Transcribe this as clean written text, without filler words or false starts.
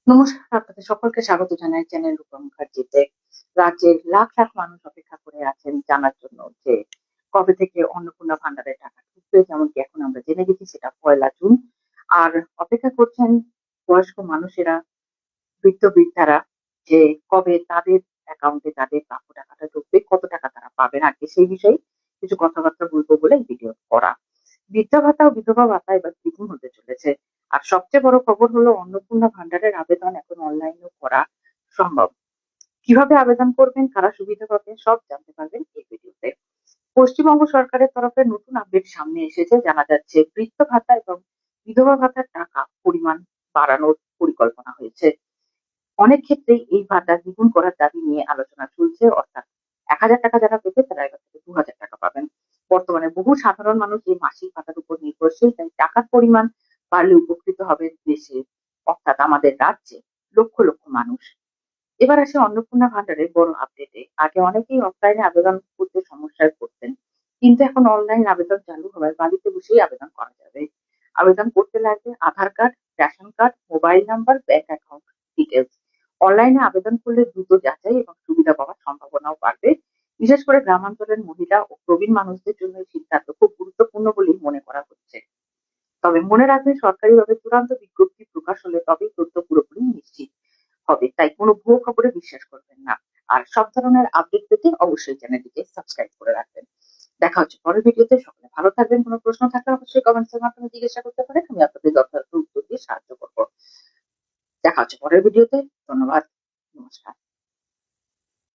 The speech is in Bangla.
নমস্কার, আপনাদের সকলকে স্বাগত জানাই চ্যানেল রূপা মুখার্জিতে। রাজ্যের লাখ লাখ মানুষ অপেক্ষা করে আছেন জানার জন্য যে কবে থেকে অন্নপূর্ণা ভান্ডারের টাকা ঢুকবে। যেমনটি এখন আমরা জেনে গেছি সেটা 1লা জুন। আর অপেক্ষা করছেন বয়স্ক মানুষেরা, বৃদ্ধ-বৃদ্ধারা, যে কবে তাদের অ্যাকাউন্টে তাদের প্রাপ্য টাকাটা ঢুকবে, কত টাকা তারা পাবেন। আজকে সেই বিষয়ে কিছু কথাবার্তা বলবো বলে এই ভিডিও করা। বৃদ্ধা ভাতা ও বিধবা ভাতা এবার দ্বিগুণ হতে চলেছে। আর সবচেয়ে বড় খবর হলো অন্নপূর্ণা ভান্ডারের আবেদন এখন অনলাইনেও করা সম্ভব। কিভাবে আবেদন করবেন, কারা সুবিধা পাবেন, সব জানতে পারবেন এই ভিডিওতে। পশ্চিমবঙ্গ সরকারের তরফে নতুন আপডেট সামনে এসেছে। জানা যাচ্ছে বৃদ্ধ ভাতা এবং বিধবা ভাতার টাকা পরিমাণ বাড়ানোর পরিকল্পনা হয়েছে। অনেক ক্ষেত্রেই এই ভাতা দ্বিগুণ করার দাবি নিয়ে আলোচনা চলছে। অর্থাৎ ১,০০০ টাকা যারা পেতে তারা এবার থেকে ২,০০০ টাকা পাবেন। বর্তমানে বহু সাধারণ মানুষ এই মাসিক ভাতার উপর নির্ভরশীল, তাই টাকার পরিমাণ বাড়লে উপকৃত হবে দেশে, অর্থাৎ আমাদের রাজ্যে লক্ষ লক্ষ মানুষ। এবার আসে অন্নপূর্ণা ভান্ডারের বড় আপডেটে। আগে অনেকেই অফলাইনে আবেদন করতে সমস্যায় পড়তেন, কিন্তু এখন অনলাইন আবেদন চালু হওয়ায় বাড়িতে বসেই আবেদন করা যাবে। আবেদন করতে লাগবে Aadhaar card, ration card, mobile number, bank account details. অনলাইনে আবেদন করলে দ্রুত যাচাই এবং সুবিধা পাওয়ার সম্ভাবনাও বাড়বে। বিশেষ করে গ্রামাঞ্চলের মহিলা ও প্রবীণ মানুষদের জন্য এই সিদ্ধান্ত খুব গুরুত্বপূর্ণ বলেই মনে করা হচ্ছে। তবে মনে রাখবেন, সরকারিভাবে চূড়ান্ত বিজ্ঞপ্তি প্রকাশ হলে তবেই তথ্য পুরোপুরি নিশ্চিত হবে, তাই কোনো ভুয়ো খবরে বিশ্বাস করবেন না। আর সব ধরনের আপডেট পেতে অবশ্যই চ্যানেলটিকে সাবস্ক্রাইব করে রাখবেন। দেখা হচ্ছে পরের ভিডিওতে। সকলে ভালো থাকবেন। কোনো প্রশ্ন থাকলে অবশ্যই কমেন্টস এর মাধ্যমে জিজ্ঞাসা করতে পারেন, আমি আপনাদের যথাযথ উত্তর দিয়ে সাহায্য করবো। দেখা হচ্ছে পরের ভিডিওতে। ধন্যবাদ।